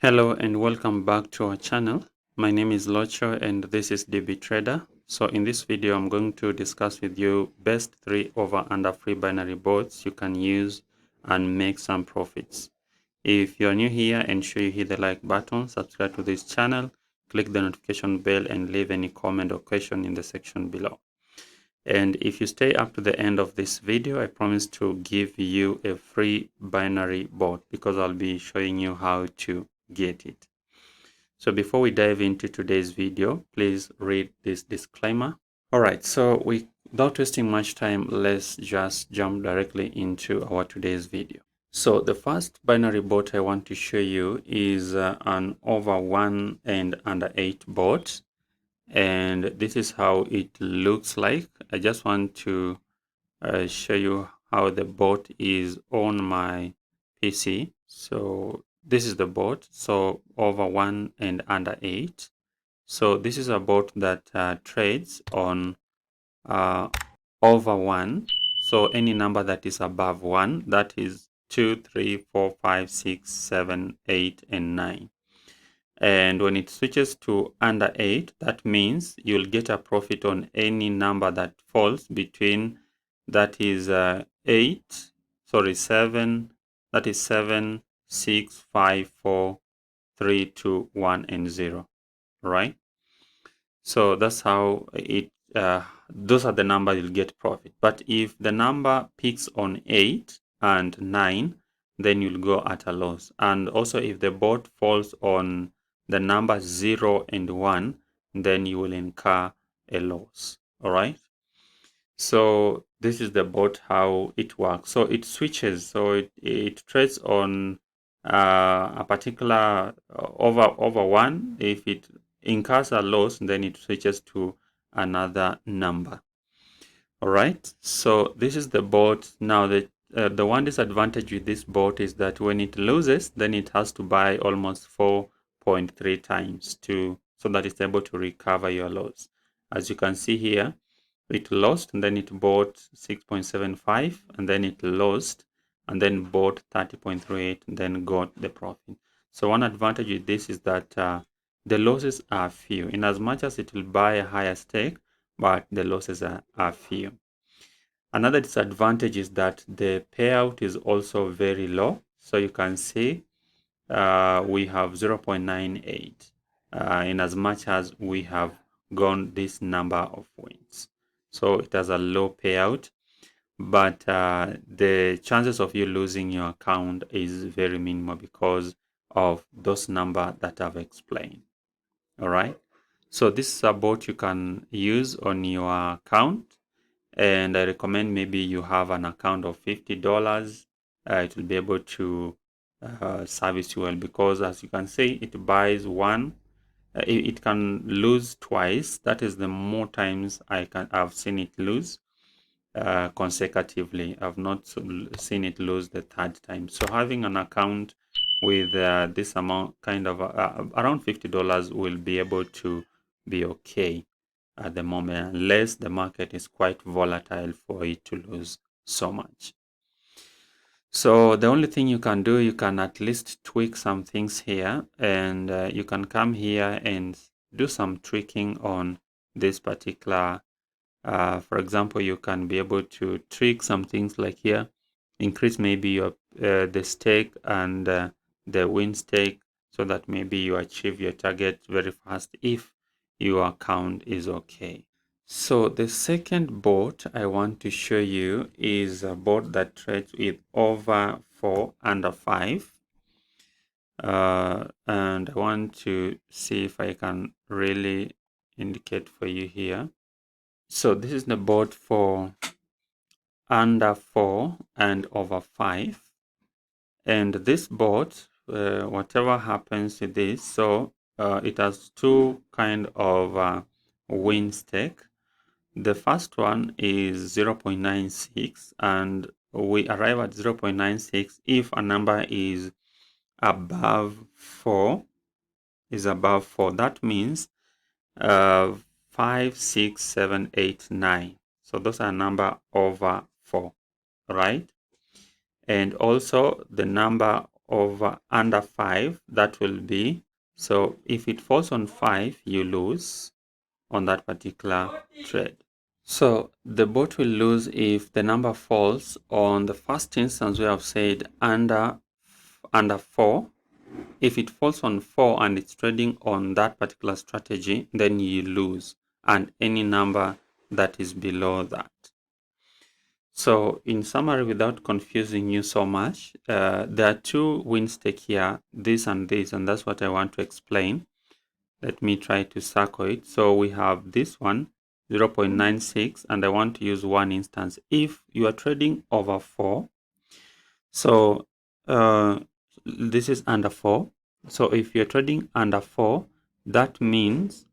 Hello and welcome back to our channel. My name is Locho and this is DB Trader. So in this video I'm going to discuss with you best 3 over-under free binary bots you can use and make some profits. If you're new here, ensure you hit the like button, subscribe to this channel, click the notification bell and leave any comment or question in the section below. And if you stay up to the end of this video, I promise to give you a free binary bot because I'll be showing you how to get it. So before we dive into today's video, please read this disclaimer. Alright, so without wasting much time, let's just jump directly into our today's video. So the first binary bot I want to show you is an over 1 and under 8 bot. And this is how it looks like. I just want to show you how the bot is on my PC. So this is the bot, so over 1 and under 8. So this is a bot that trades on over 1. So any number that is above 1, that is 2, 3, 4, 5, 6, 7, 8, and 9. And when it switches to under 8, that means you'll get a profit on any number that falls between, that is 7, that is 7, 6, 5, 4, 3, 2, 1, and 0, right? So that's how it, those are the numbers you'll get profit. But if the number peaks on 8 and 9, then you'll go at a loss. And also if the bot falls on the number 0 and 1, then you will incur a loss. All right. So this is the bot, how it works. So it switches. So it trades on a particular over 1. If it incurs a loss, then it switches to another number. All right. So this is the bot. Now the one disadvantage with this bot is that when it loses, then it has to buy almost 4.3 times so that it's able to recover your loss. As you can see here, it lost and then it bought 6.75 and then it lost and then bought 30.38 and then got the profit. So one advantage with this is that the losses are few, in as much as it will buy a higher stake, but the losses are few. Another disadvantage is that the payout is also very low. So you can see we have 0.98 in as much as we have gone this number of wins. So it has a low payout, but the chances of you losing your account is very minimal because of those numbers that I've explained. All right. So this is a bot you can use on your account, and I recommend maybe you have an account of $50. It will be able to service you well because, as you can see, it buys one. It can lose twice. That is the more times I've seen it lose consecutively. I've not seen it lose the third time. So having an account with this amount, kind of around $50, will be able to be okay at the moment, unless the market is quite volatile for it to lose so much. So the only thing you can do, you can at least tweak some things here, and you can come here and do some tweaking on this particular. For example, you can be able to tweak some things like here, increase maybe your the stake and the win stake, so that maybe you achieve your target very fast if your account is okay. So the second bot I want to show you is a bot that trades with over 4 under 5. And I want to see if I can really indicate for you here. So this is the bot for under 4 and over 5. And this bot, whatever happens to this, so it has two kind of win stake. The first one is 0.96, and we arrive at 0.96 if a number is above 4. That means 5, 6, 7, 8, 9. So those are number over 4, right? And also the number over under 5, that will be, so if it falls on 5, you lose on that particular trade. So the bot will lose if the number falls on the first instance we have said under 4. If it falls on 4 and it's trading on that particular strategy, then you lose, and any number that is below that. So in summary, without confusing you so much, there are two win stake here, this, and that's what I want to explain. Let me try to circle it. So we have this one, 0.96, and I want to use one instance. If you are trading over 4, so this is under 4. So if you're trading under 4, that means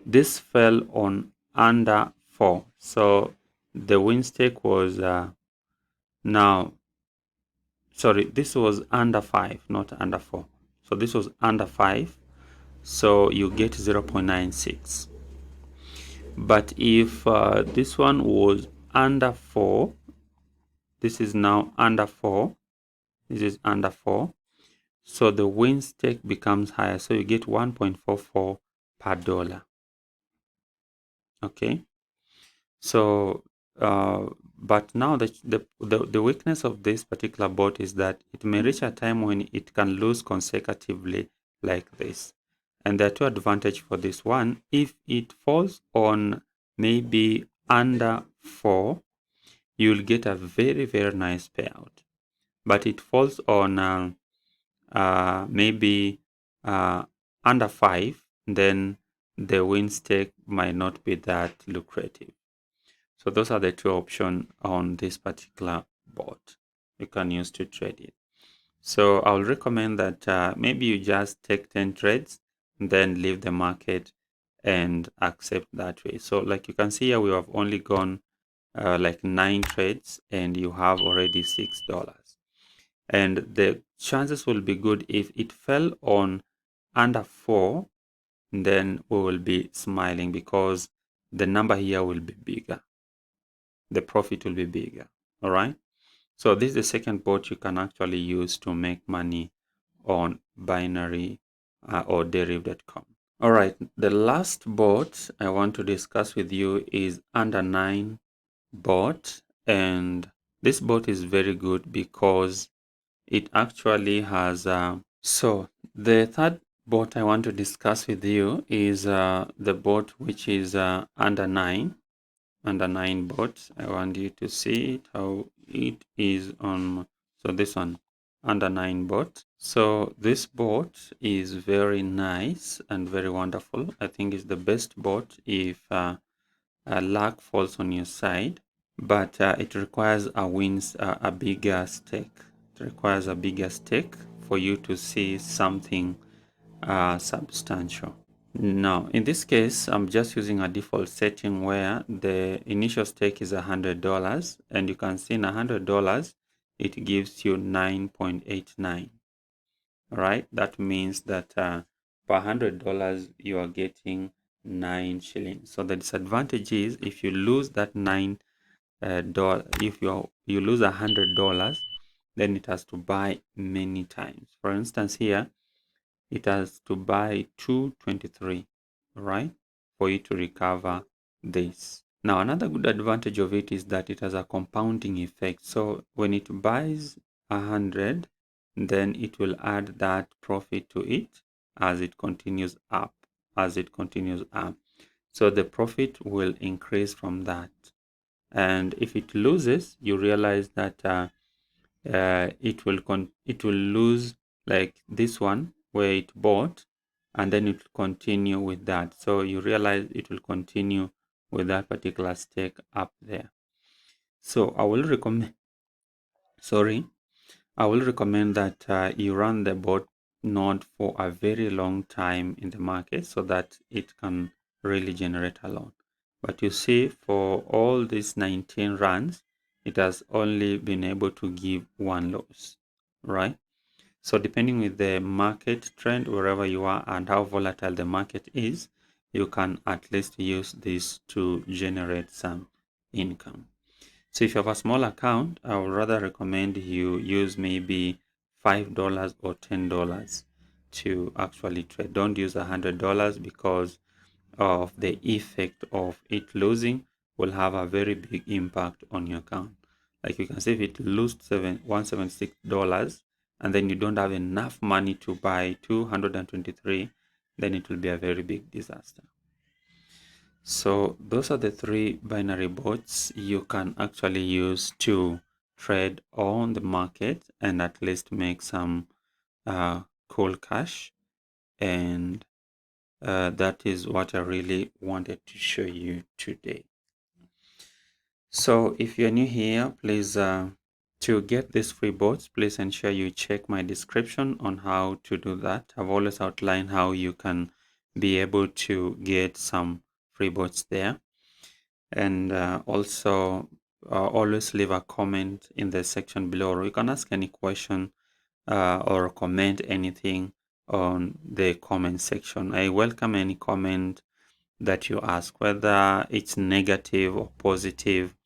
this fell on under 4. So the win stake was this was under 5, not under 4. So this was under 5. So you get 0.96. But if this one was under 4, this is now under 4. This is under 4. So the win stake becomes higher. So you get 1.44 per dollar. Okay. So, but now the weakness of this particular bot is that it may reach a time when it can lose consecutively like this. And there are two advantages for this one. If it falls on maybe under 4, you'll get a very, very nice payout. But it falls on maybe under 5, then the win stake might not be that lucrative. So those are the two options on this particular bot you can use to trade it. So I'll recommend that maybe you just take 10 trades, then leave the market and accept that way. So like you can see here, we have only gone like 9 trades and you have already $6. And the chances will be good if it fell on under 4, then we will be smiling because the number here will be bigger. The profit will be bigger. All right. So this is the second bot you can actually use to make money on binary or deriv.com. All right. The last bot I want to discuss with you is under 9 bot. And this bot is very good because it actually has so the third bot I want to discuss with you is the bot which is under 9 bot. I want you to see it how it is on. So this one, under 9 bot. So this bot is very nice and very wonderful. I think it's the best bot if luck falls on your side, but it requires a bigger stake. It requires a bigger stake for you to see something substantial. Now, in this case, I'm just using a default setting where the initial stake is $100, and you can see in $100, it gives you 9.89. All right, that means that per $100, you are getting 9 shillings. So the disadvantage is if you lose that $9, if you lose $100, then it has to buy many times. For instance, here it has to buy 223, right, for you to recover this. Now, another good advantage of it is that it has a compounding effect. So when it buys 100, then it will add that profit to it as it continues up, So the profit will increase from that. And if it loses, you realize that it will lose like this one where it bought, and then it will continue with that. So you realize it will continue with that particular stake up there. So I will recommend that you run the bot node for a very long time in the market so that it can really generate a lot. But you see, for all these 19 runs, it has only been able to give one loss, right? So depending with the market trend, wherever you are and how volatile the market is, you can at least use this to generate some income. So if you have a small account, I would rather recommend you use maybe $5 or $10 to actually trade. Don't use $100 because of the effect of it losing will have a very big impact on your account. Like you can say if it loses $176 and then you don't have enough money to buy 223, then it will be a very big disaster. So those are the three binary bots you can actually use to trade on the market and at least make some cool cash. And that is what I really wanted to show you today. So if you're new here, please to get these free bots, please ensure you check my description on how to do that. I've always outlined how you can be able to get some free bots there. And also always leave a comment in the section below, or you can ask any question or comment anything on the comment section. I welcome any comment that you ask, whether it's negative or positive.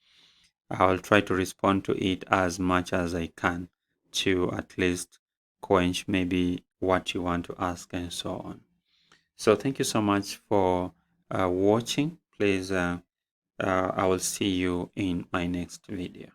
I'll try to respond to it as much as I can to at least quench maybe what you want to ask and so on. So thank you so much for watching. Please I will see you in my next video.